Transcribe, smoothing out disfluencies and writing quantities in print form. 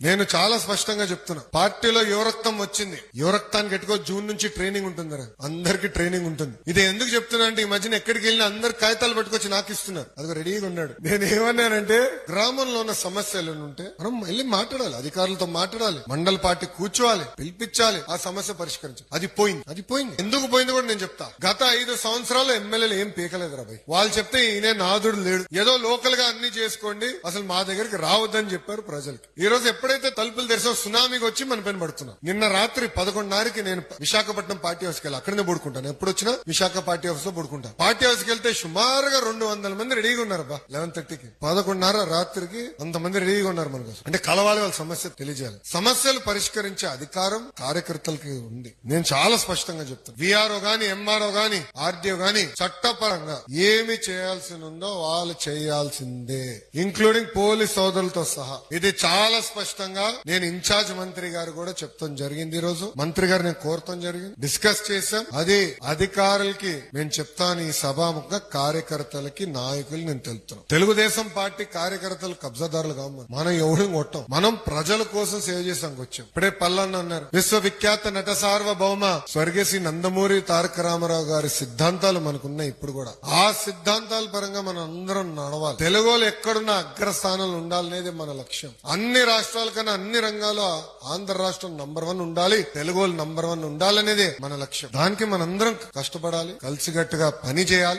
నేను చాలా స్పష్టంగా చెప్తున్నా, పార్టీలో యువరక్తం వచ్చింది. యువరక్తానికి ఎట్టుకో జూన్ నుంచి ట్రైనింగ్ ఉంటుంది, అందరికి ట్రైనింగ్ ఉంటుంది. ఇది ఎందుకు చెప్తున్నా అంటే, ఈ మధ్యన ఎక్కడికి వెళ్ళినా అందరు కాగితాలు పట్టుకొచ్చి నాకు ఇస్తున్నారు. అది రెడీగా ఉన్నాడు. నేను ఏమన్నానంటే, గ్రామంలో ఉన్న సమస్యలు ఉంటే మనం వెళ్ళి మాట్లాడాలి, అధికారులతో మాట్లాడాలి, మండల పార్టీ కూర్చోవాలి, పిలిపించాలి, ఆ సమస్య పరిష్కరించాలి. అది పోయింది. ఎందుకు పోయింది కూడా నేను చెప్తా. గత 5 సంవత్సరాలు ఎమ్మెల్యేలు ఏం పీకలేదు రాబాయ్. వాళ్ళు చెప్తే ఈయనే నాదుడు లేడు, ఏదో లోకల్ గా అన్ని చేసుకోండి, అసలు మా దగ్గరికి రావద్దని చెప్పారు ప్రజలకి. ఈ రోజు ఎప్పుడైతే తలుపులు తెరిసో సునామీకి వచ్చి మన పైన పడుతున్నాం. నిన్న రాత్రి 11:30కి నేను విశాఖపట్నం పార్టీ హౌస్కి వెళ్ళి అక్కడనే పడుకుంటాను. ఎప్పుడు వచ్చినా విశాఖ పార్టీ హౌస్ లో పడుకుంటా. పార్టీ హౌస్ కి వెళ్తే సుమారుగా 200 మంది రెడీగా ఉన్నారు. 11:30కి 11:30 రాత్రికి అంతమంది రెడీగా ఉన్నారు మన కోసం. అంటే కలవాలి, వాళ్ళ సమస్య తెలియజేయాలి. సమస్యలు పరిష్కరించే అధికారం కార్యకర్తలకి ఉంది. నేను చాలా స్పష్టంగా చెప్తాను. విఆర్ఓ గాని, ఎంఆర్ఓ గాని, ఆర్డీఓ గాని చట్టపరంగా ఏమి చేయాల్సి ఉందో వాళ్ళు చేయాల్సిందే, ఇంక్లూడింగ్ పోలీస్ సోదరులతో సహా. ఇది చాలా స్పష్టంగా నేను ఇన్ఛార్జ్ మంత్రి గారు కూడా చెప్తాం జరిగింది. ఈ రోజు మంత్రి గారు నేను కోరతాం జరిగింది, డిస్కస్ చేశాం. అది అధికారులకి నేను చెప్తాను, ఈ సభాముఖంగా కార్యకర్తలకి, నాయకులు నేను తెలుపుతాను. తెలుగుదేశం పార్టీ కార్యకర్తలు కబ్జాదారులు కావు. మనం ఎవరు కొట్టాం, మనం ప్రజల కోసం సేవ చేసానికి వచ్చాం. ఇప్పుడే పల్లన్న అన్నారు, విశ్వవిఖ్యాత నట సార్వభౌమ స్వర్గీయ శ్రీ నందమూరి తారక రామారావు గారి సిద్ధాంతాలు మనకున్నాయి. ఇప్పుడు కూడా ఆ సిద్ధాంతాల పరంగా మనం అందరం నడవాలి. తెలుగు వాళ్ళు ఎక్కడున్న అగ్రస్థానంలో ఉండాలనేది మన లక్ష్యం. అన్ని రాష్ట్రాల కన్నా అన్ని రంగాల్లో ఆంధ్ర రాష్ట్రం నంబర్ 1 ఉండాలి, తెలుగు వాళ్ళు నంబర్ 1 ఉండాలనేదే మన లక్ష్యం. దానికి మనందరం కష్టపడాలి, కలిసికట్టుగా పని చేయాలి.